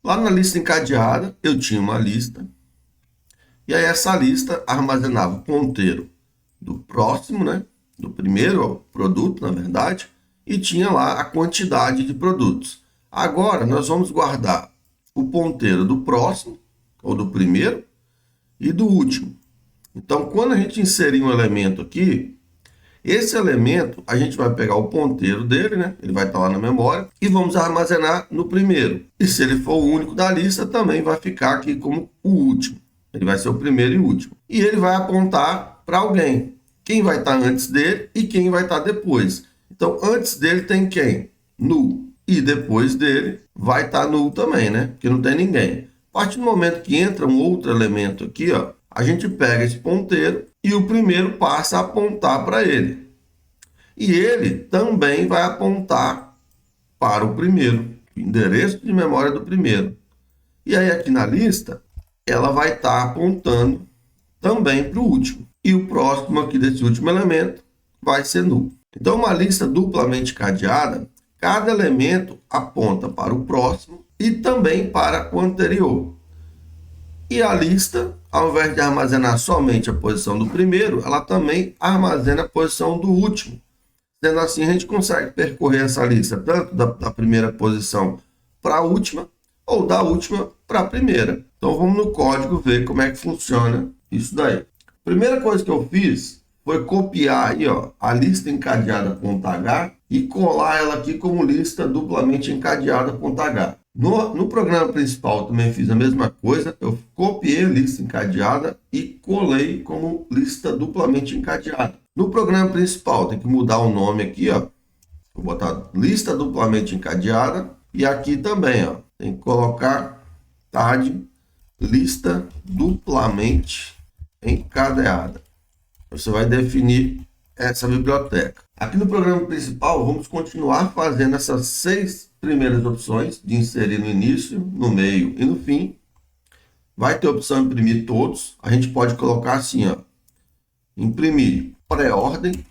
Lá na lista encadeada, eu tinha uma lista. E aí essa lista armazenava o ponteiro do próximo, né? Do primeiro produto, na verdade, e tinha lá a quantidade de produtos. Agora nós vamos guardar o ponteiro do próximo, ou do primeiro, e do último. Então, quando a gente inserir um elemento aqui, esse elemento a gente vai pegar o ponteiro dele, né? Ele vai estar lá na memória, e vamos armazenar no primeiro. E se ele for o único da lista, também vai ficar aqui como o último. Ele vai ser o primeiro e último. E ele vai apontar para alguém. Quem vai estar antes dele e quem vai estar depois. Então, antes dele tem quem? Null. E depois dele vai estar null também, né? Porque não tem ninguém. A partir do momento que entra um outro elemento aqui, ó, a gente pega esse ponteiro e o primeiro passa a apontar para ele. E ele também vai apontar para o primeiro, o endereço de memória do primeiro. E aí aqui na lista, ela vai estar apontando também para o último. E o próximo aqui desse último elemento vai ser null. Então, uma lista duplamente cadeada, cada elemento aponta para o próximo e também para o anterior. E a lista, ao invés de armazenar somente a posição do primeiro, ela também armazena a posição do último. Sendo assim, a gente consegue percorrer essa lista tanto da primeira posição para a última, ou da última para a primeira. Então, vamos no código ver como é que funciona isso daí. A primeira coisa que eu fiz foi copiar aí, ó, a lista encadeada.h e colar ela aqui como lista duplamente encadeada.h. No programa principal eu também fiz a mesma coisa, eu copiei a lista encadeada e colei como lista duplamente encadeada. No programa principal tem que mudar o nome aqui, ó. Vou botar lista duplamente encadeada e aqui também, ó, tem que colocar TAD lista duplamente encadeada. Você vai definir essa biblioteca. Aqui no programa principal, vamos continuar fazendo essas 6 primeiras opções de inserir no início, no meio e no fim. Vai ter a opção imprimir todos. A gente pode colocar assim, ó, imprimir pré-ordem,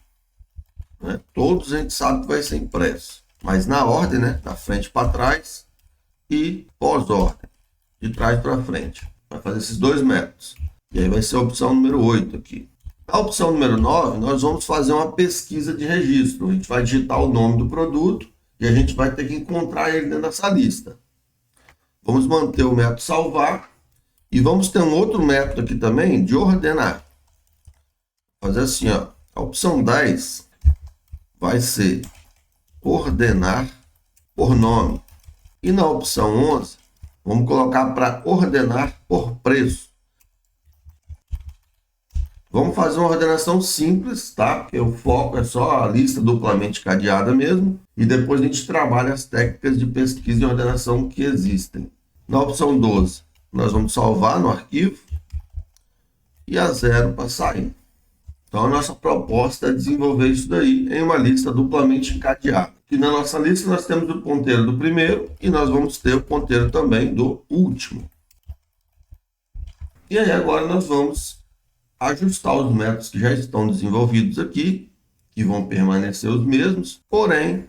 né? Todos a gente sabe que vai ser impresso, mas na ordem, né? Da frente para trás e pós-ordem, de trás para frente. Vai fazer esses dois métodos. E aí vai ser a opção número 8 aqui. Na opção número 9, nós vamos fazer uma pesquisa de registro. A gente vai digitar o nome do produto e a gente vai ter que encontrar ele dentro dessa lista. Vamos manter o método salvar e vamos ter um outro método aqui também de ordenar. Fazer assim, ó, a opção 10 vai ser ordenar por nome. E na opção 11, vamos colocar para ordenar por preço. Vamos fazer uma ordenação simples, tá? Porque o foco é só a lista duplamente cadeada mesmo. E depois a gente trabalha as técnicas de pesquisa e ordenação que existem. Na opção 12, nós vamos salvar no arquivo. E a 0 para sair. Então, a nossa proposta é desenvolver isso daí em uma lista duplamente encadeada. E na nossa lista nós temos o ponteiro do primeiro e nós vamos ter o ponteiro também do último. E aí agora nós vamos ajustar os métodos que já estão desenvolvidos aqui, que vão permanecer os mesmos, porém,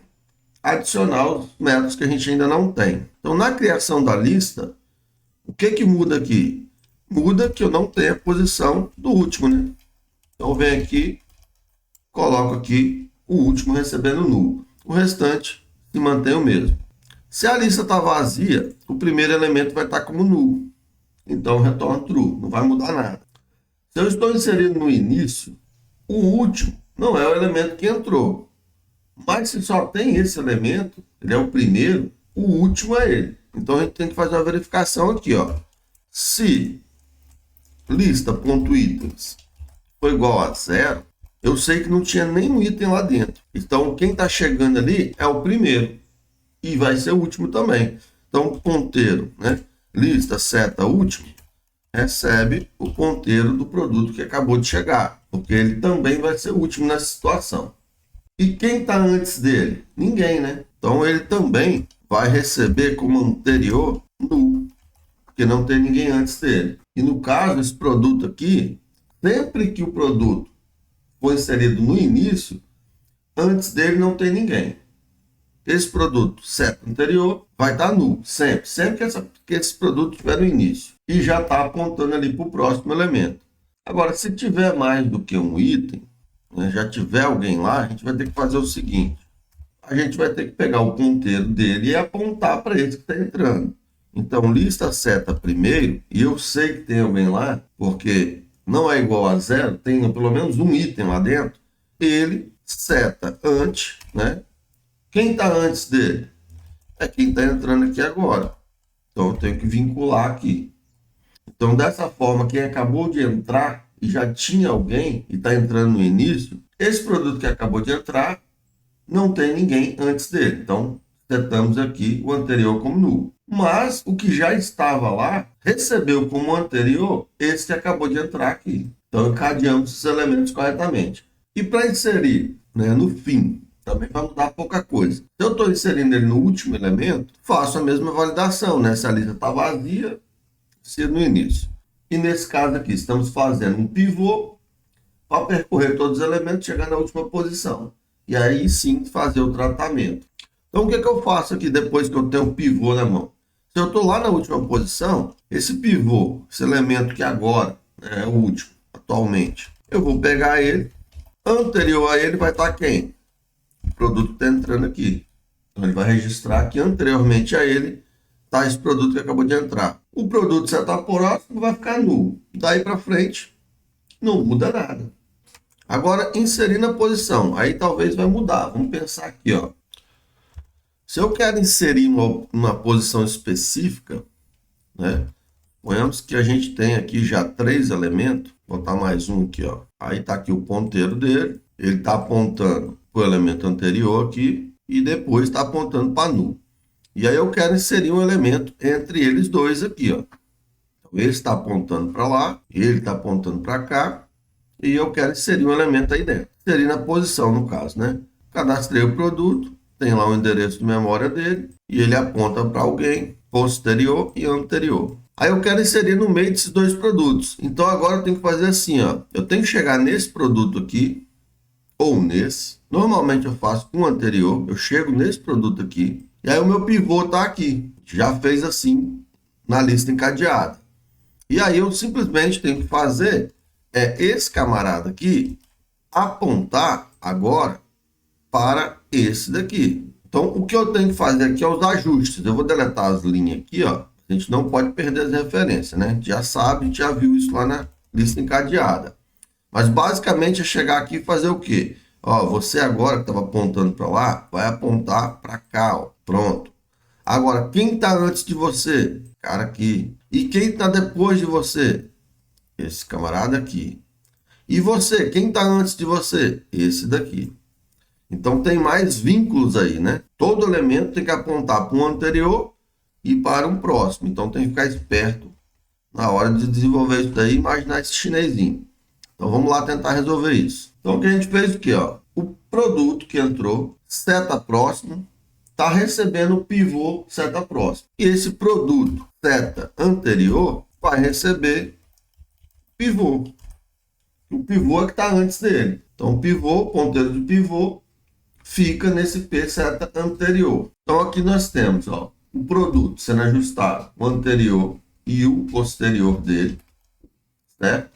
adicionar os métodos que a gente ainda não tem. Então, na criação da lista, o que muda aqui? Muda que eu não tenho a posição do último, né? Então, eu venho aqui, coloco aqui o último recebendo null. O restante se mantém o mesmo. Se a lista está vazia, o primeiro elemento vai estar como null. Então, retorna true, não vai mudar nada. Se eu estou inserindo no início, o último não é o elemento que entrou. Mas se só tem esse elemento, ele é o primeiro, o último é ele. Então a gente tem que fazer uma verificação aqui, ó. Se lista.itens foi igual a 0, eu sei que não tinha nenhum item lá dentro. Então quem está chegando ali é o primeiro e vai ser o último também. Então ponteiro, né? Lista seta último recebe o ponteiro do produto que acabou de chegar, porque ele também vai ser o último nessa situação. E quem está antes dele? Ninguém, né? Então ele também vai receber como anterior null, porque não tem ninguém antes dele. E no caso, esse produto aqui, sempre que o produto for inserido no início, antes dele não tem ninguém. esse produto seta anterior vai estar nulo, sempre que esse produto tiver no início. E já está apontando ali para o próximo elemento. Agora, se tiver mais do que um item, né, já tiver alguém lá, a gente vai ter que fazer o seguinte. A gente vai ter que pegar o ponteiro dele e apontar para esse que está entrando. Então, lista seta primeiro, e eu sei que tem alguém lá, porque não é igual a zero, tem pelo menos um item lá dentro, ele seta antes, né? Quem está antes dele? É quem está entrando aqui agora. Então, eu tenho que vincular aqui. Então, dessa forma, quem acabou de entrar e já tinha alguém e está entrando no início, esse produto que acabou de entrar não tem ninguém antes dele. Então, setamos aqui o anterior como nulo. Mas o que já estava lá recebeu como anterior esse que acabou de entrar aqui. Então, encadeamos esses elementos corretamente. E para inserir, né, no fim, também vai mudar pouca coisa. Se eu estou inserindo ele no último elemento, faço a mesma validação, né? Se a lista está vazia, se no início. E nesse caso aqui, estamos fazendo um pivô para percorrer todos os elementos e chegar na última posição. E aí sim fazer o tratamento. Então o que eu faço aqui depois que eu tenho o pivô na mão? Se eu estou lá na última posição, esse pivô, esse elemento que agora, né, é o último, atualmente, eu vou pegar ele, anterior a ele vai estar quem? O produto está entrando aqui. Então ele vai registrar que anteriormente a ele está esse produto que acabou de entrar. O produto já está próximo, vai ficar nulo. Daí para frente, não muda nada. Agora, inserir na posição. Aí talvez vai mudar. Vamos pensar aqui, ó. Se eu quero inserir uma posição específica, né? Suponhamos que a gente tem aqui já 3 elementos. Vou botar mais um aqui, ó. Aí está aqui o ponteiro dele. Ele está apontando para o elemento anterior aqui. E depois está apontando para nulo. E aí eu quero inserir um elemento entre eles dois aqui, ó. Então, ele está apontando para lá, ele está apontando para cá, e eu quero inserir um elemento aí dentro. Inserir na posição, no caso, né? Cadastrei o produto, tem lá o endereço de memória dele, e ele aponta para alguém, posterior e anterior. Aí eu quero inserir no meio desses dois produtos. Então agora eu tenho que fazer assim, ó. Eu tenho que chegar nesse produto aqui, ou nesse. Normalmente eu faço com o anterior, eu chego nesse produto aqui, e aí o meu pivô está aqui. Já fez assim na lista encadeada. E aí eu simplesmente tenho que fazer esse camarada aqui apontar agora para esse daqui. Então, o que eu tenho que fazer aqui é os ajustes. Eu vou deletar as linhas aqui, ó. A gente não pode perder as referências, né? A gente já sabe, a gente já viu isso lá na lista encadeada. Mas basicamente é chegar aqui e fazer o quê? Ó, você agora que estava apontando para lá, vai apontar para cá, ó. Pronto. Agora, quem está antes de você? Cara aqui. E quem está depois de você? Esse camarada aqui. E você? Quem está antes de você? Esse daqui. Então, tem mais vínculos aí, né? Todo elemento tem que apontar para um anterior e para um próximo. Então, tem que ficar esperto na hora de desenvolver isso daí e imaginar esse chinesinho. Então, vamos lá tentar resolver isso. Então, o que a gente fez aqui, ó? O produto que entrou, seta próximo, está recebendo o pivô seta próximo. E esse produto seta anterior vai receber pivô. O pivô é que está antes dele. Então, o pivô, ponteiro de pivô, fica nesse P seta anterior. Então, aqui nós temos, ó, o produto sendo ajustado, o anterior e o posterior dele, certo?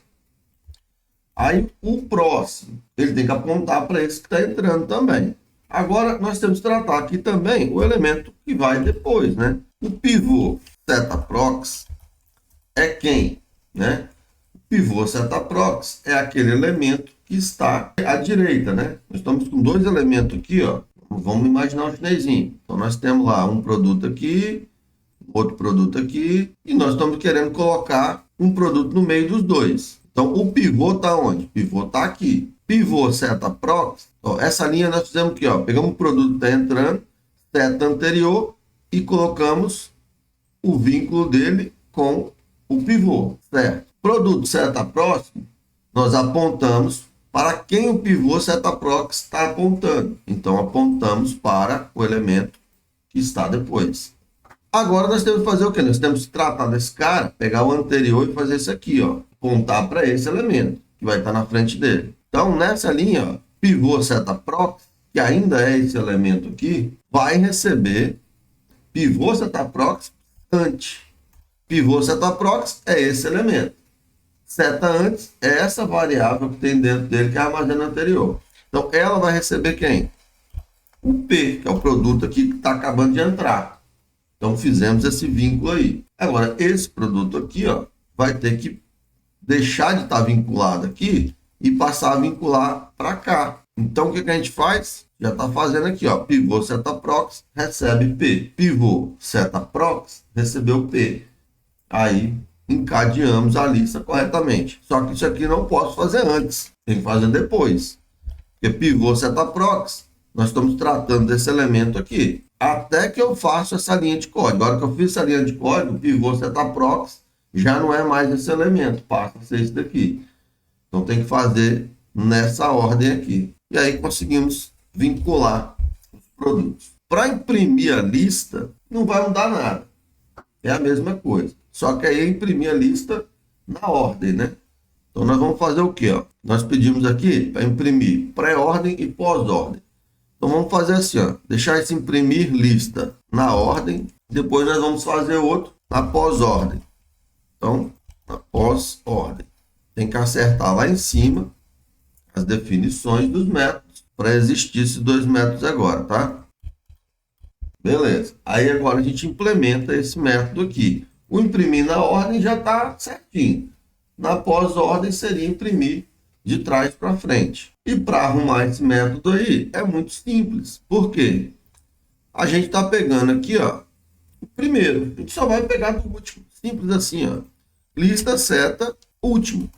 Aí, o próximo, ele tem que apontar para esse que está entrando também. Agora, nós temos que tratar aqui também o elemento que vai depois, né? O pivô seta prox é quem, né? O pivô seta prox é aquele elemento que está à direita, né? Nós estamos com 2 elementos aqui, ó. Vamos imaginar um chinesinho. Então, nós temos lá um produto aqui, outro produto aqui, e nós estamos querendo colocar um produto no meio dos dois. Então, o pivô está onde? O pivô está aqui. Pivô seta prox, ó, essa linha nós fizemos aqui, ó. Pegamos o produto que está entrando, seta anterior, e colocamos o vínculo dele com o pivô, certo? Produto seta próximo, nós apontamos para quem o pivô seta prox está apontando. Então, apontamos para o elemento que está depois. Agora, nós temos que fazer o quê? Nós temos que tratar desse cara, pegar o anterior e fazer isso aqui, ó. Apontar para esse elemento, que vai estar na frente dele. Então, nessa linha, ó, pivô seta prox, que ainda é esse elemento aqui, vai receber pivô setaprox antes. Pivô setaprox é esse elemento. Seta antes é essa variável que tem dentro dele, que é a armazena anterior. Então, ela vai receber quem? O P, que é o produto aqui que está acabando de entrar. Então, fizemos esse vínculo aí. Agora, esse produto aqui, ó, vai ter que deixar de estar vinculado aqui e passar a vincular para cá. Então, o que a gente faz? Já está fazendo aqui, ó, pivô setaprox recebe P. Pivô setaprox recebeu P. Aí, encadeamos a lista corretamente. Só que isso aqui não posso fazer antes, tem que fazer depois. Porque pivô setaprox, nós estamos tratando desse elemento aqui. Até que eu faço essa linha de código. Agora que eu fiz essa linha de código, pivô setaprox já não é mais esse elemento, passa a ser esse daqui. Então tem que fazer nessa ordem aqui. E aí conseguimos vincular os produtos. Para imprimir a lista, não vai mudar nada. É a mesma coisa. Só que aí eu imprimi a lista na ordem, né? Então nós vamos fazer o quê? Ó? Nós pedimos aqui para imprimir pré-ordem e pós-ordem. Então vamos fazer assim, ó, deixar esse imprimir lista na ordem, depois nós vamos fazer outro na pós-ordem. Então, na pós-ordem. Tem que acertar lá em cima as definições dos métodos para existir esses dois métodos agora, tá? Beleza. Aí agora a gente implementa esse método aqui. O imprimir na ordem já está certinho. Na pós-ordem seria imprimir de trás para frente. E para arrumar esse método aí é muito simples. Por quê? A gente está pegando aqui, ó, o primeiro. A gente só vai pegar do último. Simples assim, ó. Lista seta último.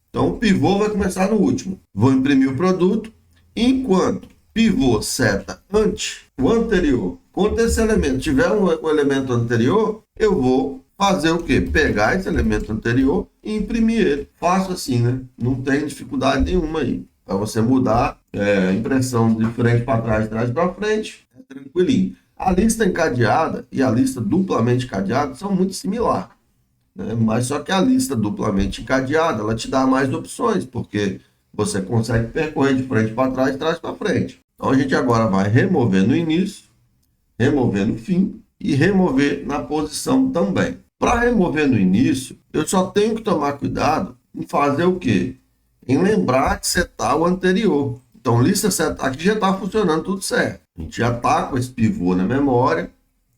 Então o pivô vai começar no último. Vou imprimir o produto. Enquanto pivô seta antes, o anterior, quando esse elemento tiver um elemento anterior, eu vou fazer o quê? Pegar esse elemento anterior e imprimir ele. Fácil assim, né? Não tem dificuldade nenhuma aí. Para você mudar a impressão de frente para trás, de trás para frente, é tranquilinho. A lista encadeada e a lista duplamente encadeada são muito similares, né? Mas só que a lista duplamente encadeada, ela te dá mais opções, porque você consegue percorrer de frente para trás, de trás para frente. Então a gente agora vai remover no início, remover no fim e remover na posição também. Para remover no início, eu só tenho que tomar cuidado em fazer o quê? Em lembrar de setar o anterior. Então, lista seta aqui já está funcionando tudo certo. A gente já está com esse pivô na memória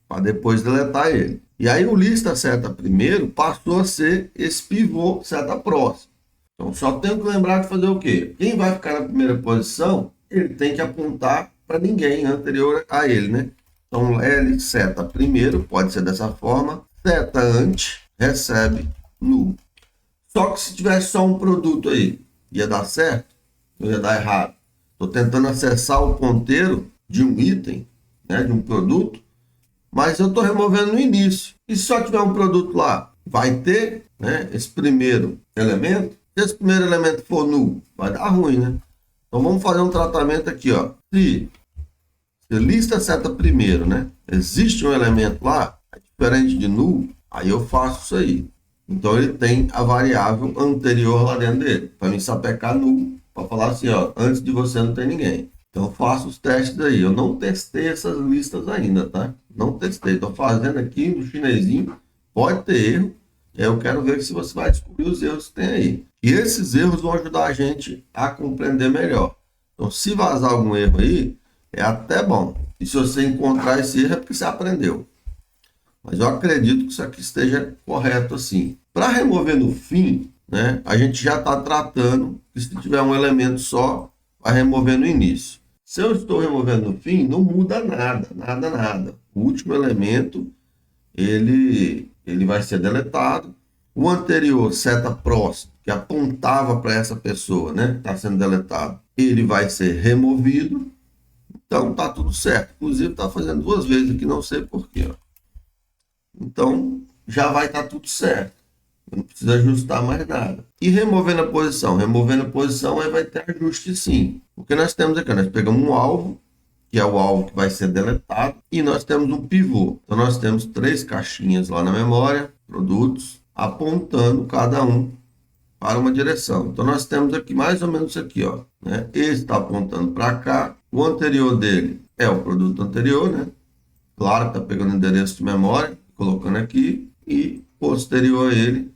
para depois deletar ele. E aí o lista seta primeiro passou a ser esse pivô seta próximo. Então, só tenho que lembrar de fazer o quê? Quem vai ficar na primeira posição, ele tem que apontar para ninguém anterior a ele, né? Então, L seta primeiro, pode ser dessa forma. Seta antes, recebe null. Só que se tivesse só um produto aí, ia dar certo? Ou ia dar errado? Estou tentando acessar o ponteiro de um item, né, de um produto, mas eu estou removendo no início. E se só tiver um produto lá, vai ter, né, esse primeiro elemento. Se esse primeiro elemento for null, vai dar ruim, né? Então vamos fazer um tratamento aqui, ó. Se lista seta primeiro, né? Existe um elemento lá, diferente de null, aí eu faço isso aí. Então ele tem a variável anterior lá dentro dele, para me sapecar null, para falar assim, ó, antes de você não tem ninguém. Então eu faço os testes aí. Eu não testei essas listas ainda, tá? Não testei. Estou fazendo aqui no chinesinho. Pode ter erro. Eu quero ver se você vai descobrir os erros que tem aí. E esses erros vão ajudar a gente a compreender melhor. Então, se vazar algum erro aí, é até bom. E se você encontrar esse erro, é porque você aprendeu. Mas eu acredito que isso aqui esteja correto assim. Para remover no fim, né, a gente já está tratando que se tiver um elemento só, vai remover no início. Se eu estou removendo no fim, não muda nada, nada, nada. O último elemento, ele vai ser deletado. O anterior, seta próximo, que apontava para essa pessoa, né, está sendo deletado, ele vai ser removido. Então, está tudo certo. Inclusive, está fazendo 2 vezes aqui, não sei porquê. Então, já vai estar tudo certo. Não precisa ajustar mais nada. E removendo a posição. Removendo a posição, aí vai ter ajuste sim. O que nós temos aqui? Nós pegamos um alvo, que é o alvo que vai ser deletado, e nós temos um pivô. Então, nós temos 3 caixinhas lá na memória, produtos, apontando cada um para uma direção. Então, nós temos aqui mais ou menos isso aqui, ó, né? Esse está apontando para cá, O anterior dele é o produto anterior, né? Claro que está pegando endereço de memória, colocando aqui, e posterior a ele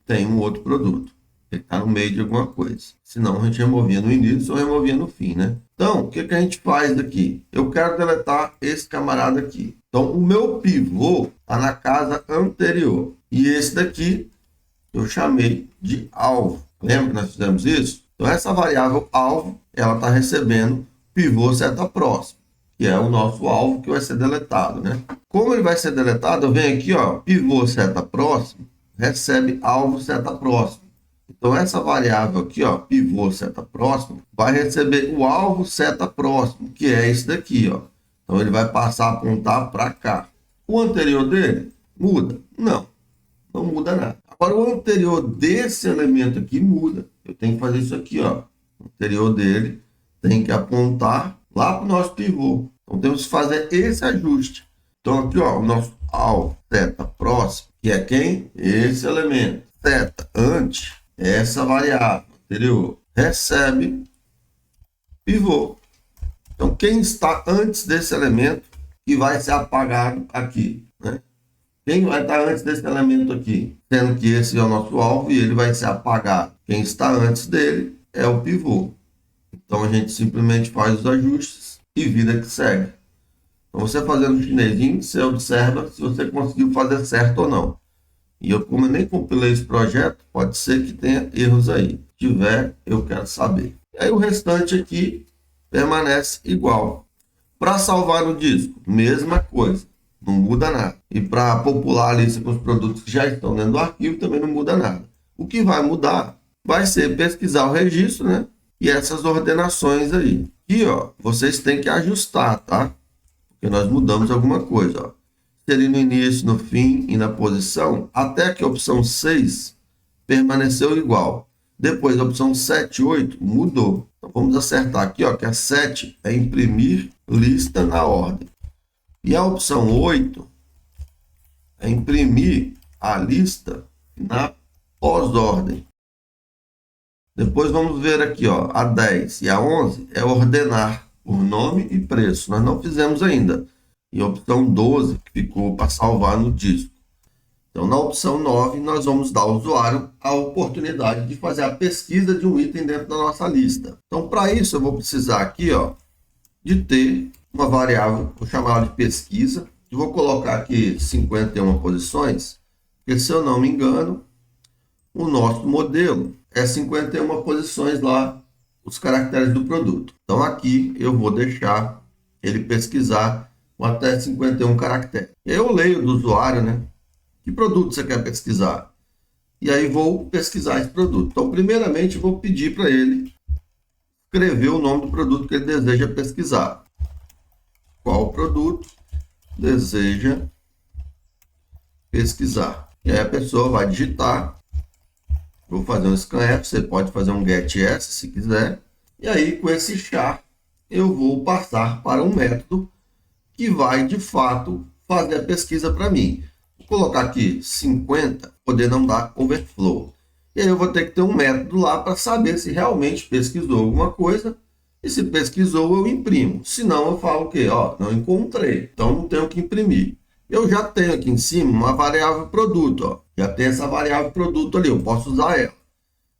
tem um outro produto. Ele está no meio de alguma coisa. Senão a gente removia no início ou removia no fim, né? Então, o que a gente faz aqui? Eu quero deletar esse camarada aqui. Então, o meu pivô está na casa anterior. E esse daqui eu chamei de alvo. Lembra que nós fizemos isso? Então, essa variável alvo, ela está recebendo pivô seta próximo, que é o nosso alvo que vai ser deletado, né? Como ele vai ser deletado, eu venho aqui, ó, pivô seta próximo, recebe alvo seta próximo. Então, essa variável aqui, ó, pivô seta próximo, vai receber o alvo seta próximo, que é esse daqui, ó. Então, ele vai passar a apontar para cá. O anterior dele muda? Não, não muda nada. Agora, o anterior desse elemento aqui muda. Eu tenho que fazer isso aqui, ó. O anterior dele tem que apontar lá para o nosso pivô. Então, temos que fazer esse ajuste. Então, aqui, ó, o nosso alvo seta próximo, que é quem? Esse elemento. Seta antes, essa variável anterior, recebe pivô. Então, quem está antes desse elemento que vai ser apagado aqui, né? Quem vai estar antes desse elemento aqui? Sendo que esse é o nosso alvo e ele vai ser apagado. Quem está antes dele é o pivô. Então, a gente simplesmente faz os ajustes e vida que segue. Então, você fazendo o chinesinho, você observa se você conseguiu fazer certo ou não. E eu, como eu nem compilei esse projeto, pode ser que tenha erros aí. Se tiver, eu quero saber. E aí, o restante aqui permanece igual. Para salvar no disco, mesma coisa. Não muda nada. E para popular a lista com os produtos que já estão dentro do arquivo, também não muda nada. O que vai mudar vai ser pesquisar o registro, né? E essas ordenações aí. E, ó, vocês têm que ajustar, tá? Porque nós mudamos alguma coisa, ó. Seria no início, no fim e na posição, até que a opção 6 permaneceu igual. Depois, a opção 7 e 8 mudou. Então, vamos acertar aqui, ó, que a 7 é imprimir lista na ordem. E a opção 8 é imprimir a lista na pós-ordem. Depois vamos ver aqui, ó, a 10 e a 11 é ordenar por nome e preço. Nós não fizemos ainda. E a opção 12 que ficou para salvar no disco. Então, na opção 9, nós vamos dar ao usuário a oportunidade de fazer a pesquisa de um item dentro da nossa lista. Então, para isso, eu vou precisar aqui, ó, de ter uma variável, vou chamar ela de pesquisa. Eu vou colocar aqui 51 posições, porque se eu não me engano, o nosso modelo é 51 posições lá, os caracteres do produto. Então, aqui eu vou deixar ele pesquisar com até 51 caracteres. Eu leio do usuário, né? Que produto você quer pesquisar? E aí vou pesquisar esse produto. Então, primeiramente, vou pedir para ele escrever o nome do produto que ele deseja pesquisar. Qual produto deseja pesquisar? E aí a pessoa vai digitar. Vou fazer um scanf, você pode fazer um getS se quiser. E aí, com esse char, eu vou passar para um método que vai, de fato, fazer a pesquisa para mim. Vou colocar aqui 50, poder não dar overflow. E aí eu vou ter que ter um método lá para saber se realmente pesquisou alguma coisa. E se pesquisou, eu imprimo. Se não, eu falo o quê? Ó, não encontrei. Então, não tenho que imprimir. Eu já tenho aqui em cima uma variável produto. Ó. Já tem essa variável produto ali. Eu posso usar ela.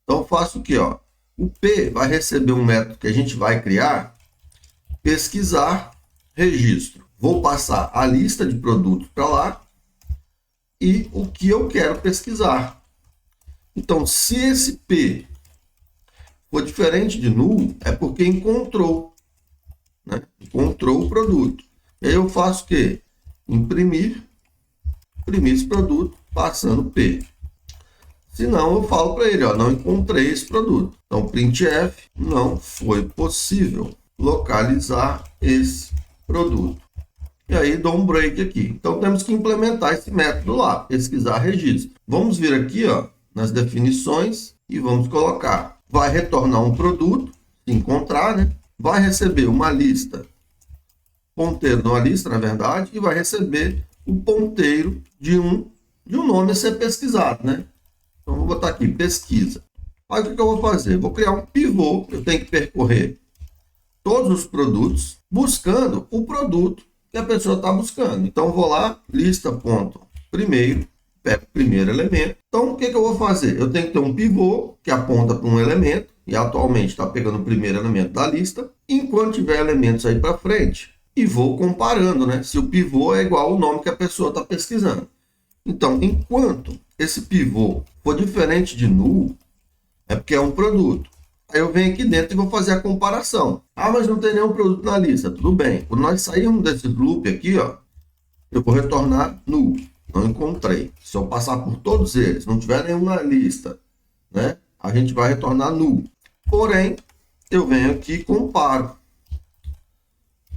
Então, eu faço o quê? Ó? O P vai receber um método que a gente vai criar. Pesquisar registro. Vou passar a lista de produtos para lá e o que eu quero pesquisar. Então, se esse P for diferente de null, é porque encontrou, né? Encontrou o produto. E aí eu faço o quê? Imprimir esse produto passando P. Se não, eu falo para ele, ó, não encontrei esse produto. Então, printf, não foi possível localizar esse produto. E aí dou um break aqui. Então, temos que implementar esse método lá, pesquisar registro. Vamos vir aqui, ó, nas definições e vamos colocar. Vai retornar um produto, se encontrar, né? Vai receber uma lista, ponteiro de uma lista, na verdade, e vai receber o ponteiro de um nome a ser pesquisado, né? Então, vou botar aqui, pesquisa. Aí, o que eu vou fazer? Vou criar um pivô, eu tenho que percorrer todos os produtos, buscando o produto que a pessoa está buscando. Então, vou lá, lista ponto primeiro, pego o primeiro elemento. Então, o que eu vou fazer? Eu tenho que ter um pivô que aponta para um elemento, e atualmente está pegando o primeiro elemento da lista, enquanto tiver elementos aí para frente, e vou comparando, né? Se o pivô é igual ao nome que a pessoa está pesquisando. Então, enquanto esse pivô for diferente de null, é porque é um produto. Aí eu venho aqui dentro e vou fazer a comparação. Ah, mas não tem nenhum produto na lista. Tudo bem. Quando nós sairmos desse loop aqui, ó, eu vou retornar null. Não encontrei. Se eu passar por todos eles, não tiver nenhum na lista, né, a gente vai retornar null. Porém, eu venho aqui e comparo.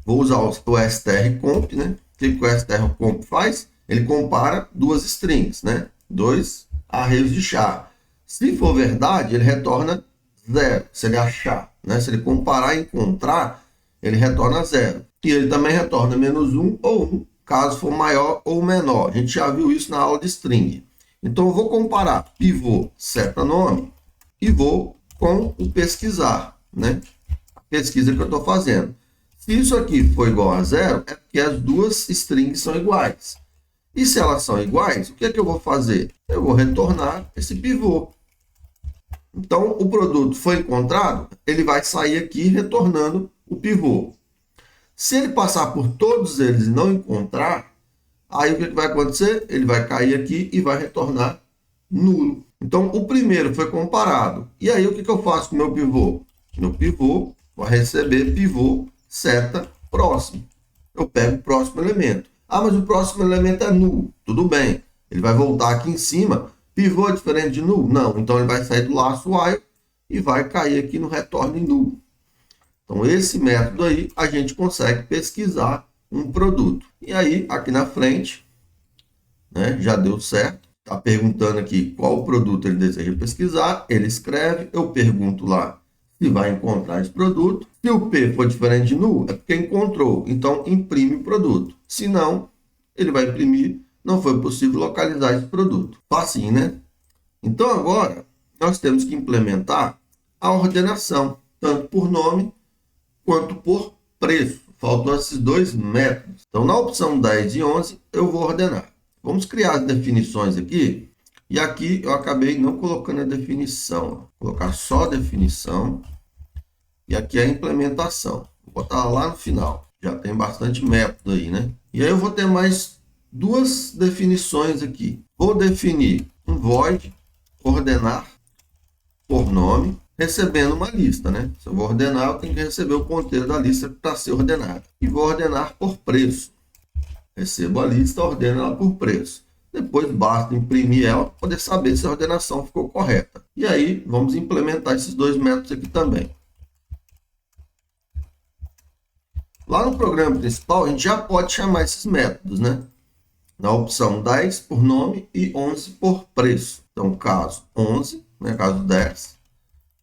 Vou usar o strcomp, né? O que o strcomp faz? Ele compara duas strings, né? Dois arraios de char. Se for verdade, ele retorna 0, se ele achar, né? Se ele comparar e encontrar, ele retorna 0. E ele também retorna -1 ou 1, caso for maior ou menor. A gente já viu isso na aula de string. Então, eu vou comparar pivô seta nome e vou com o pesquisar, né? A pesquisa que eu estou fazendo. Se isso aqui for igual a 0, é porque as duas strings são iguais. E se elas são iguais, o que é que eu vou fazer? Eu vou retornar esse pivô. Então, o produto foi encontrado, ele vai sair aqui retornando o pivô. Se ele passar por todos eles e não encontrar, aí o que vai acontecer? Ele vai cair aqui e vai retornar nulo. Então, o primeiro foi comparado. E aí, o que eu faço com o meu pivô? Meu pivô vai receber pivô seta próximo. Eu pego o próximo elemento. Ah, mas o próximo elemento é null. Tudo bem. Ele vai voltar aqui em cima. Pivô é diferente de null? Não. Então, ele vai sair do laço while e vai cair aqui no retorno null. Então, esse método aí, a gente consegue pesquisar um produto. E aí, aqui na frente, né, já deu certo. Está perguntando aqui qual produto ele deseja pesquisar. Ele escreve, eu pergunto lá se vai encontrar esse produto. Se o P for diferente de null, é porque encontrou. Então, imprime o produto. Se não, ele vai imprimir, não foi possível localizar esse produto. Facinho, né? Então, agora, nós temos que implementar a ordenação, tanto por nome quanto por preço. Faltam esses dois métodos. Então, na opção 10 e 11, eu vou ordenar. Vamos criar as definições aqui. E aqui eu acabei não colocando a definição. Vou colocar só a definição. E aqui é a implementação. Vou botar lá no final. Já tem bastante método aí, né? E aí eu vou ter mais duas definições aqui. Vou definir um void, ordenar por nome, recebendo uma lista, né? Se eu vou ordenar, eu tenho que receber o ponteiro da lista para ser ordenada. E vou ordenar por preço. Recebo a lista, ordeno ela por preço. Depois basta imprimir ela para poder saber se a ordenação ficou correta. E aí, vamos implementar esses dois métodos aqui também. Lá no programa principal, a gente já pode chamar esses métodos, né? Na opção 10 por nome e 11 por preço. Então, caso 11, né? Caso 10,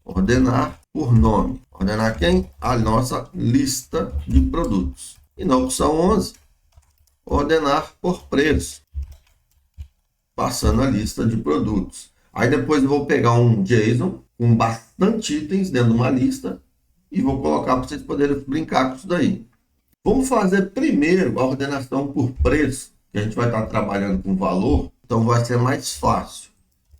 ordenar por nome. Ordenar quem? A nossa lista de produtos. E na opção 11, ordenar por preço, passando a lista de produtos. Aí depois eu vou pegar um JSON com bastante itens dentro de uma lista e vou colocar para vocês poderem brincar com isso daí. Vamos fazer primeiro a ordenação por preço, que a gente vai estar trabalhando com valor, então vai ser mais fácil.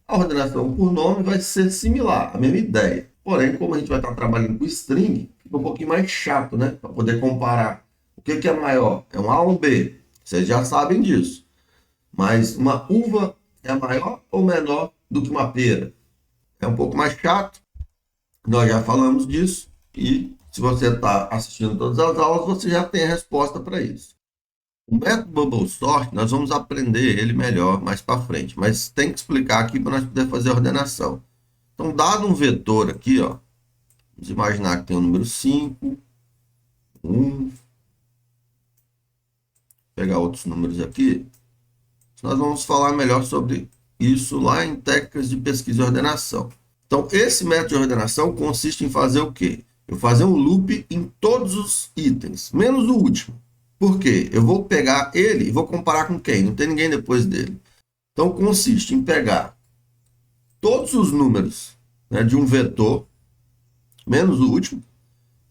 A ordenação por nome vai ser similar, a mesma ideia. Porém, como a gente vai estar trabalhando com string, fica um pouquinho mais chato, né? Para poder comparar. O que é maior? É um A ou um B? Vocês já sabem disso. Mas uma uva é maior ou menor do que uma pera? É um pouco mais chato. Nós já falamos disso. E se você está assistindo todas as aulas, você já tem a resposta para isso. O método Bubble Sort, nós vamos aprender ele melhor mais para frente. Mas tem que explicar aqui para nós poder fazer a ordenação. Então, dado um vetor aqui, ó, vamos imaginar que tem o número 5, 1, pegar outros números aqui. Nós vamos falar melhor sobre isso lá em técnicas de pesquisa e ordenação. Então, esse método de ordenação consiste em fazer o quê? Eu fazer um loop em todos os itens, menos o último. Por quê? Eu vou pegar ele e vou comparar com quem? Não tem ninguém depois dele. Então, consiste em pegar todos os números, né, de um vetor, menos o último,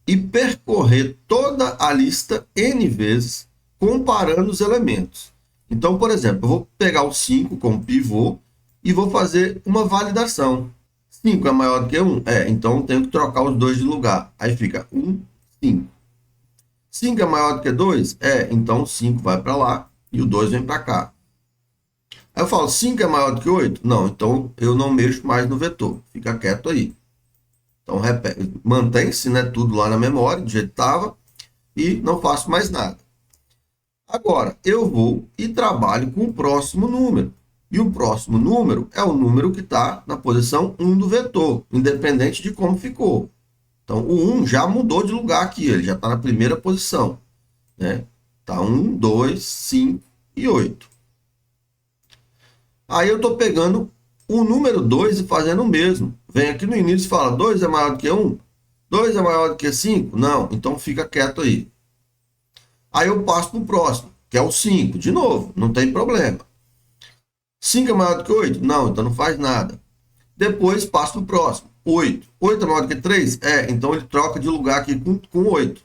e percorrer toda a lista N vezes, comparando os elementos. Então, por exemplo, eu vou pegar o 5 como pivô e vou fazer uma validação. 5 é maior do que 1? Então eu tenho que trocar os dois de lugar. Aí fica 1, 5. 5 é maior do que 2? Então o 5 vai para lá e o 2 vem para cá. Aí eu falo, 5 é maior do que 8? Não, então eu não mexo mais no vetor. Fica quieto aí. Então mantém-se, né, tudo lá na memória, do jeito que estava, e não faço mais nada. Agora, eu vou e trabalho com o próximo número. E o próximo número é o número que está na posição 1 do vetor, independente de como ficou. Então, o 1 já mudou de lugar aqui, ele já está na primeira posição. Né? Tá 1, 2, 5 e 8. Aí eu estou pegando o número 2 e fazendo o mesmo. Vem aqui no início e fala, 2 é maior do que 1? 2 é maior do que 5? Não, então fica quieto aí. Aí eu passo para o próximo, que é o 5. De novo, não tem problema. 5 é maior do que 8? Não, então não faz nada. Depois passo para o próximo, 8. 8 é maior do que 3? Então ele troca de lugar aqui com 8.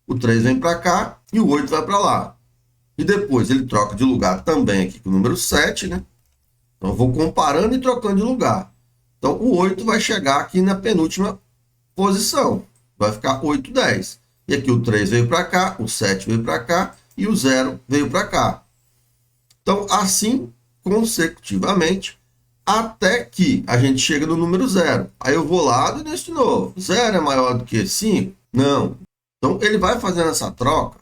O 3 vem para cá e o 8 vai para lá. E depois ele troca de lugar também aqui com o número 7, né? Então eu vou comparando e trocando de lugar. Então o 8 vai chegar aqui na penúltima posição. Vai ficar 8, 10. E aqui o 3 veio para cá, o 7 veio para cá e o 0 veio para cá. Então, assim, consecutivamente, até que a gente chega no número 0. Aí eu vou lá e deixo de novo. 0 é maior do que 5? Não. Então, ele vai fazendo essa troca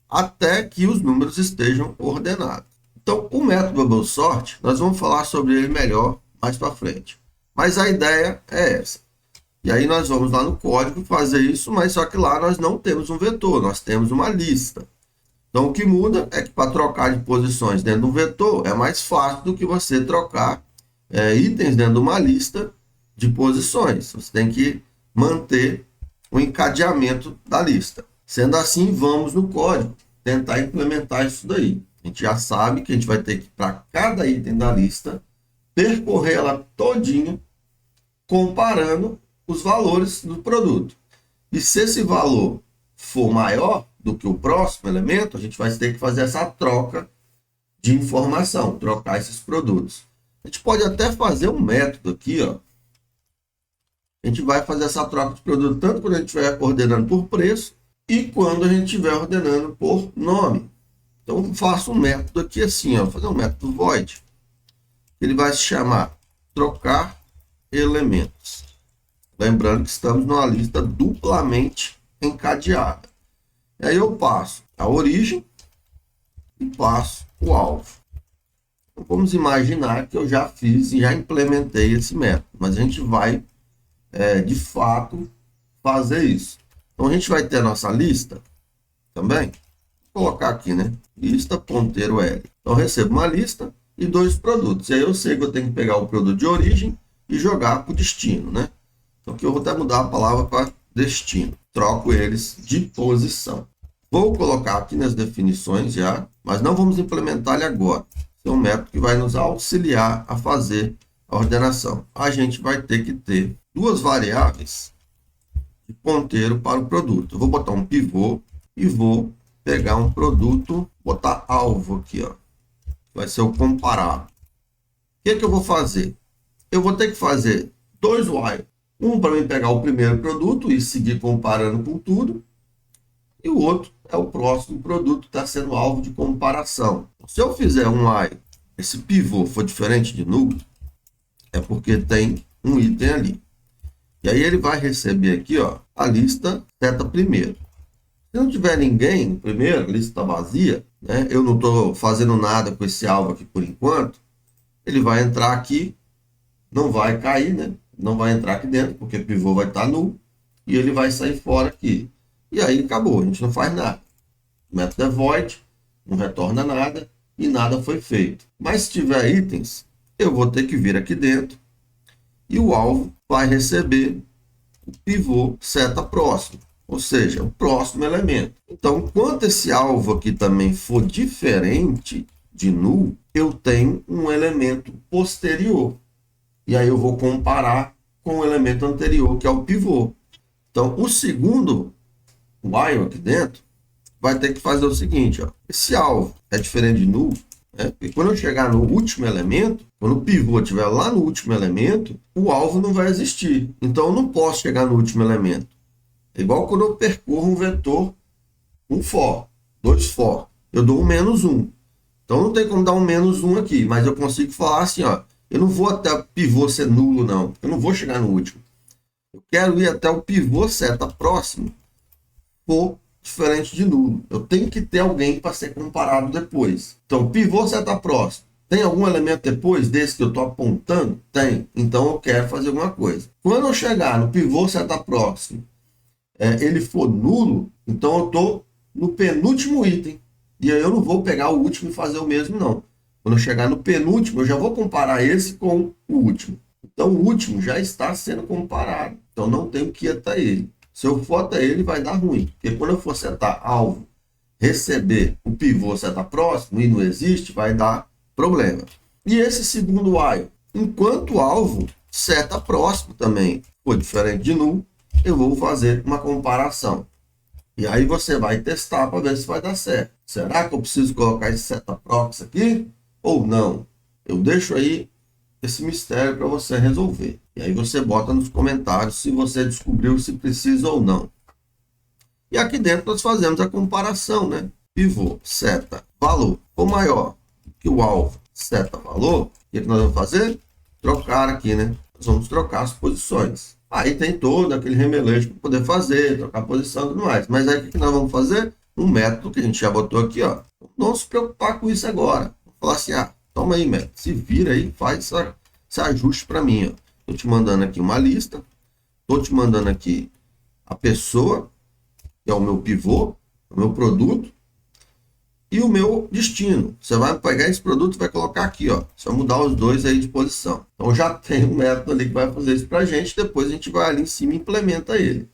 até que os números estejam ordenados. Então, o método Bubble Sort, nós vamos falar sobre ele melhor mais para frente. Mas a ideia é essa. E aí nós vamos lá no código fazer isso, mas só que lá nós não temos um vetor, nós temos uma lista. Então, o que muda é que para trocar de posições dentro de um vetor é mais fácil do que você trocar itens dentro de uma lista de posições. Você tem que manter o encadeamento da lista. Sendo assim, vamos no código tentar implementar isso daí. A gente já sabe que a gente vai ter que, para cada item da lista, percorrer ela todinha, comparando os valores do produto. E se esse valor for maior do que o próximo elemento, a gente vai ter que fazer essa troca de informação, trocar esses produtos. A gente pode até fazer um método aqui, ó. A gente vai fazer essa troca de produto tanto quando a gente estiver ordenando por preço e quando a gente estiver ordenando por nome. Então, eu faço um método aqui assim, ó, vou fazer um método void. Ele vai se chamar trocar elementos. Lembrando que estamos numa lista duplamente encadeada. E aí eu passo a origem e passo o alvo. Então, vamos imaginar que eu já fiz e já implementei esse método, mas a gente vai, de fato, fazer isso. Então, a gente vai ter a nossa lista também. Vou colocar aqui, né? Lista ponteiro L. Então, eu recebo uma lista e 2 produtos. E aí eu sei que eu tenho que pegar o produto de origem e jogar para o destino, né? Então, aqui eu vou até mudar a palavra para destino. Troco eles de posição. Vou colocar aqui nas definições já, mas não vamos implementar ele agora. Esse é um método que vai nos auxiliar a fazer a ordenação. A gente vai ter que ter 2 variáveis de ponteiro para o produto. Eu vou botar um pivô e vou pegar um produto, botar alvo aqui, ó. Vai ser o comparável. O que é que eu vou fazer? Eu vou ter que fazer 2 while. Um para mim pegar o primeiro produto e seguir comparando com tudo. E o outro é o próximo produto que está sendo alvo de comparação. Se eu fizer um while, esse pivô for diferente de null, é porque tem um item ali. E aí ele vai receber aqui, ó, a lista seta primeiro. Se não tiver ninguém primeiro, a lista está vazia, né? Eu não estou fazendo nada com esse alvo aqui por enquanto, ele vai entrar aqui, não vai cair, né? Não vai entrar aqui dentro, porque o pivô vai estar nulo, e ele vai sair fora aqui. E aí acabou, a gente não faz nada. O método é void, não retorna nada, e nada foi feito. Mas se tiver itens, eu vou ter que vir aqui dentro, e o alvo vai receber o pivô seta próximo, ou seja, o próximo elemento. Então, quando esse alvo aqui também for diferente de null, eu tenho um elemento posterior. E aí eu vou comparar com o elemento anterior, que é o pivô. Então, o segundo while aqui dentro vai ter que fazer o seguinte, ó. Esse alvo é diferente de null, né? Porque quando eu chegar no último elemento, quando o pivô estiver lá no último elemento, o alvo não vai existir. Então, eu não posso chegar no último elemento. É igual quando eu percorro um vetor, um for, dois for, eu dou um -1. Então, não tem como dar um -1 aqui, mas eu consigo falar assim, ó, eu não vou até o pivô ser nulo, não. Eu não vou chegar no último. Eu quero ir até o pivô seta próximo, for diferente de nulo. Eu tenho que ter alguém para ser comparado depois. Então, pivô seta próximo. Tem algum elemento depois desse que eu estou apontando? Tem. Então, eu quero fazer alguma coisa. Quando eu chegar no pivô seta próximo, ele for nulo, então eu estou no penúltimo item. E aí eu não vou pegar o último e fazer o mesmo, não. Quando eu chegar no penúltimo, eu já vou comparar esse com o último. Então, o último já está sendo comparado. Então, não tenho que ir até ele. Se eu for até ele, vai dar ruim. Porque quando eu for setar alvo, receber o pivô seta próximo e não existe, vai dar problema. E esse segundo while, enquanto o alvo seta próximo também for diferente de null, eu vou fazer uma comparação. E aí você vai testar para ver se vai dar certo. Será que eu preciso colocar esse seta prox aqui ou não? Eu deixo aí esse mistério para você resolver. E aí você bota nos comentários se você descobriu se precisa ou não. E aqui dentro nós fazemos a comparação, né? Pivô, seta, valor. For maior que o alvo, seta, valor. O que nós vamos fazer? Trocar aqui, né? Nós vamos trocar as posições. Aí tem todo aquele remeleixo para poder fazer, trocar a posição e tudo mais. Mas aí o que nós vamos fazer? Um método que a gente já botou aqui, ó. Não se preocupar com isso agora. Vamos falar assim, toma aí, método. Se vira aí, faz esse ajuste para mim, ó. Estou te mandando aqui uma lista. Estou te mandando aqui a pessoa, que é o meu pivô, o meu produto, e o meu destino. Você vai pegar esse produto e vai colocar aqui, ó. Só mudar os dois aí de posição. Então já tem um método ali que vai fazer isso para a gente. Depois a gente vai ali em cima e implementa ele.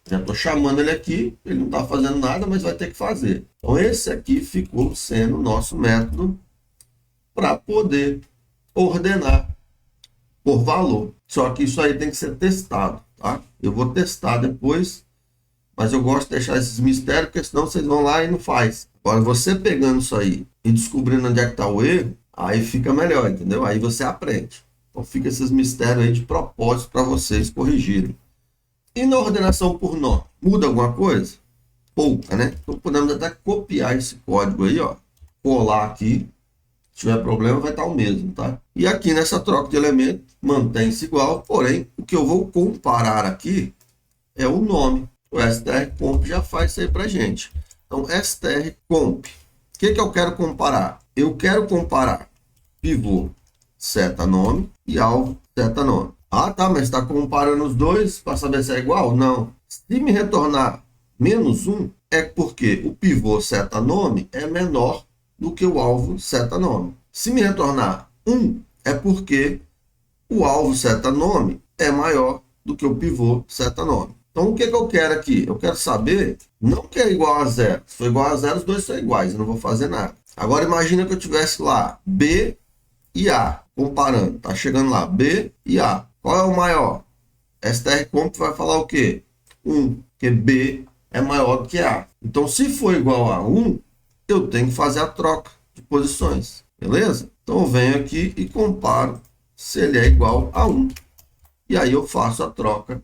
Já estou chamando ele aqui, ele não está fazendo nada, mas vai ter que fazer. Então esse aqui ficou sendo o nosso método para poder ordenar por valor. Só que isso aí tem que ser testado, tá? Eu vou testar depois, mas eu gosto de deixar esses mistérios, porque senão vocês vão lá e não faz. Agora, você pegando isso aí e descobrindo onde é que está o erro, aí fica melhor, entendeu? Aí você aprende. Então, fica esses mistérios aí de propósito para vocês corrigirem. E na ordenação por nó, muda alguma coisa? Pouca, né? Então, podemos até copiar esse código aí, ó. Colar aqui. Se tiver problema, vai estar o mesmo, tá? E aqui nessa troca de elemento, mantém-se igual, porém, o que eu vou comparar aqui é o nome. O strcomp já faz isso aí pra gente. Então, strcomp. O que eu quero comparar? Eu quero comparar pivô seta nome e alvo seta nome. Ah, tá, mas está comparando os dois para saber se é igual? Não. Se me retornar -1, é porque o pivô seta nome é menor do que o alvo seta nome. Se me retornar 1, é porque o alvo seta nome é maior do que o pivô seta nome. Então, o que eu quero aqui? Eu quero saber, não que é igual a 0. Se for igual a 0, os dois são iguais, eu não vou fazer nada. Agora, imagina que eu tivesse lá B e A, comparando. Tá chegando lá, B e A. Qual é o maior? strcomp vai falar o quê? 1, porque B é maior do que A. Então, se for igual a 1, eu tenho que fazer a troca de posições, beleza? Então, eu venho aqui e comparo se ele é igual a 1. E aí eu faço a troca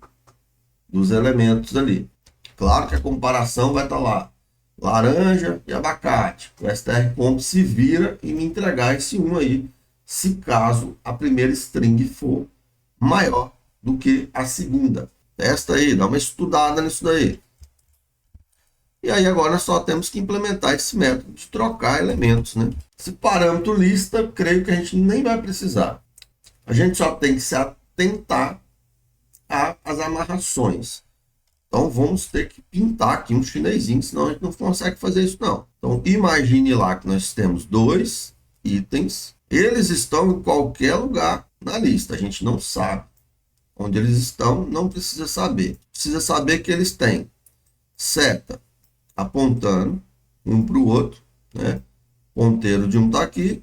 dos elementos ali. Claro que a comparação vai estar lá. Laranja e abacate. O strcomp se vira e me entregar esse 1 aí, se caso a primeira string for maior do que a segunda. Testa aí, dá uma estudada nisso daí. E aí agora nós só temos que implementar esse método de trocar elementos, né? Esse parâmetro lista, creio que a gente nem vai precisar. A gente só tem que se atentar às amarrações. Então vamos ter que pintar aqui um chinesinho, senão a gente não consegue fazer isso não. Então imagine lá que nós temos 2 itens. Eles estão em qualquer lugar na lista. A gente não sabe onde eles estão, não precisa saber. Precisa saber que eles têm seta apontando um para o outro, né? Ponteiro de um está aqui,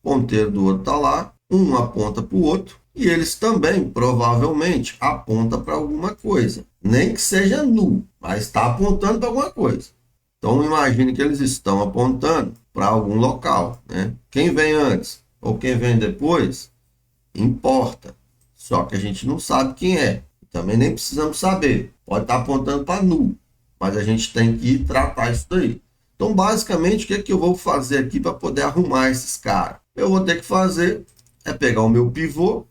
ponteiro do outro está lá, um aponta para o outro, e eles também provavelmente apontam para alguma coisa. nem que seja nulo, mas está apontando para alguma coisa. Então, imagine que eles estão apontando para algum local, né? Quem vem antes ou quem vem depois, importa. Só que a gente não sabe quem é. Também nem precisamos saber. Pode estar apontando para nulo, mas a gente tem que tratar isso daí. Então, basicamente, o que é que eu vou fazer aqui para poder arrumar esses caras? Eu vou ter que fazer é pegar o meu pivô,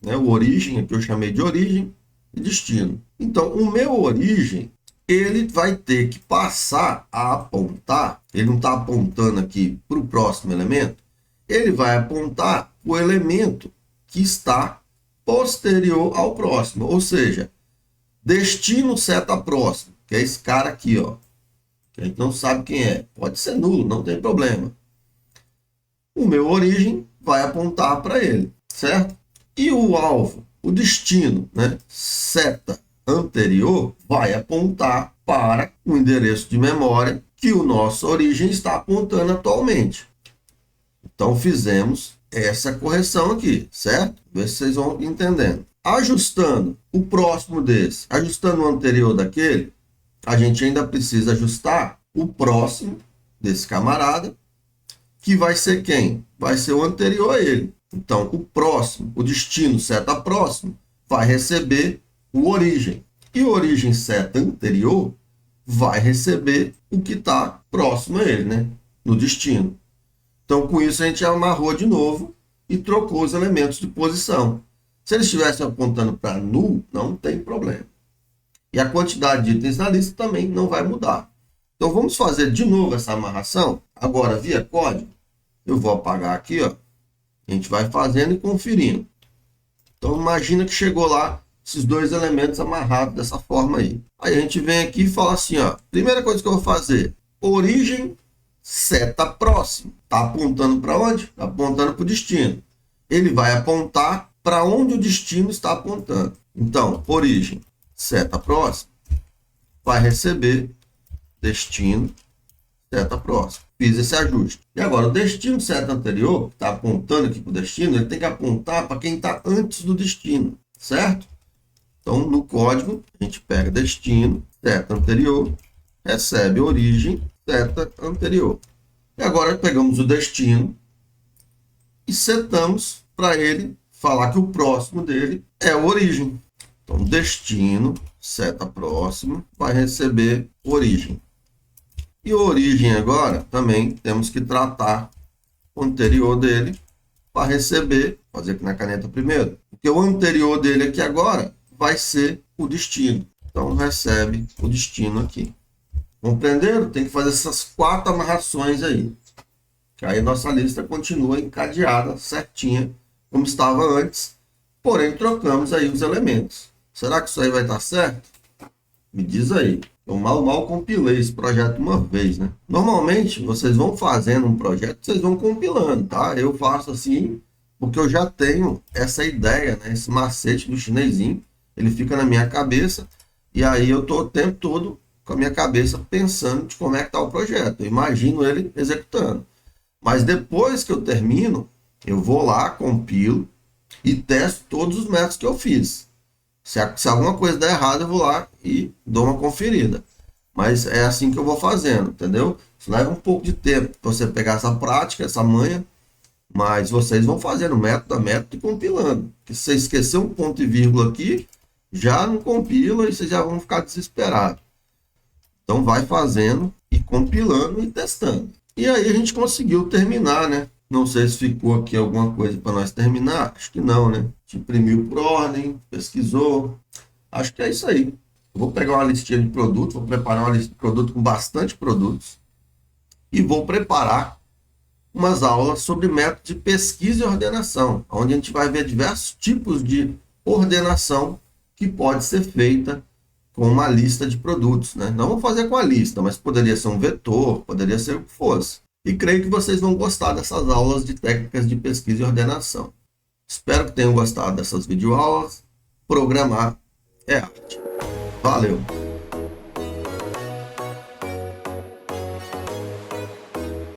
né, o origem, que eu chamei de origem, e destino. Então, o meu origem, ele vai ter que passar a apontar, ele não está apontando aqui para o próximo elemento, ele vai apontar o elemento que está posterior ao próximo, ou seja, destino seta próximo, que é esse cara aqui, ó, que a gente não sabe quem é, pode ser nulo, não tem problema. O meu origem vai apontar para ele, certo? E o alvo, o destino, né, seta anterior, vai apontar para o endereço de memória que o nosso origem está apontando atualmente. Então, fizemos essa correção aqui, certo? Vê se vocês vão entendendo. Ajustando o próximo desse, ajustando o anterior daquele, a gente ainda precisa ajustar o próximo desse camarada, que vai ser quem? Vai ser o anterior a ele. Então, o próximo, o destino seta próximo, vai receber o origem. E o origem seta anterior vai receber o que está próximo a ele, né? No destino. Então, com isso, a gente amarrou de novo e trocou os elementos de posição. Se eles estivessem apontando para null, não tem problema. E a quantidade de itens na lista também não vai mudar. Então, vamos fazer de novo essa amarração, agora via código. Eu vou apagar aqui, ó. A gente vai fazendo e conferindo. Então, imagina que chegou lá esses dois elementos amarrados dessa forma aí. Aí a gente vem aqui e fala assim, ó. Primeira coisa que eu vou fazer, origem seta próximo. Está apontando para onde? Está apontando para o destino. Ele vai apontar para onde o destino está apontando. Então, origem seta próximo vai receber destino seta próximo. Fiz esse ajuste. E agora, o destino seta anterior, que está apontando aqui para o destino, ele tem que apontar para quem está antes do destino, certo? Então, no código, a gente pega destino, seta anterior, recebe origem, seta anterior. E agora, pegamos o destino e setamos para ele falar que o próximo dele é a origem. Então, destino, seta próximo, vai receber origem. E a origem agora, também temos que tratar o anterior dele para receber, fazer aqui na caneta primeiro, porque o anterior dele aqui agora vai ser o destino. Então, recebe o destino aqui. Compreenderam? Tem que fazer essas 4 amarrações aí. Que aí a nossa lista continua encadeada, certinha, como estava antes. Porém, trocamos aí os elementos. Será que isso aí vai estar certo? Me diz aí. Eu mal compilei esse projeto uma vez, né? Normalmente, vocês vão fazendo um projeto, vocês vão compilando, tá? Eu faço assim, porque eu já tenho essa ideia, né? Esse macete do chinesinho, ele fica na minha cabeça, e aí eu tô o tempo todo com a minha cabeça pensando de como é que tá o projeto. Eu imagino ele executando. Mas depois que eu termino, eu vou lá, compilo e testo todos os métodos que eu fiz. Se alguma coisa der errado, eu vou lá e dou uma conferida. Mas é assim que eu vou fazendo, entendeu? Isso leva um pouco de tempo para você pegar essa prática, essa manha, mas vocês vão fazendo método a método e compilando. Porque se você esquecer um ponto e vírgula aqui, já não compila e vocês já vão ficar desesperados. Então vai fazendo e compilando e testando. E aí a gente conseguiu terminar, né? Não sei se ficou aqui alguma coisa para nós terminar. Acho que não, né? A gente imprimiu por ordem, pesquisou. Acho que é isso aí. Eu vou pegar uma listinha de produtos, vou preparar uma lista de produtos com bastante produtos e vou preparar umas aulas sobre método de pesquisa e ordenação, onde a gente vai ver diversos tipos de ordenação que pode ser feita com uma lista de produtos, né? Não vou fazer com a lista, mas poderia ser um vetor, poderia ser o que fosse. E creio que vocês vão gostar dessas aulas de técnicas de pesquisa e ordenação. Espero que tenham gostado dessas videoaulas. Programar é arte. Valeu!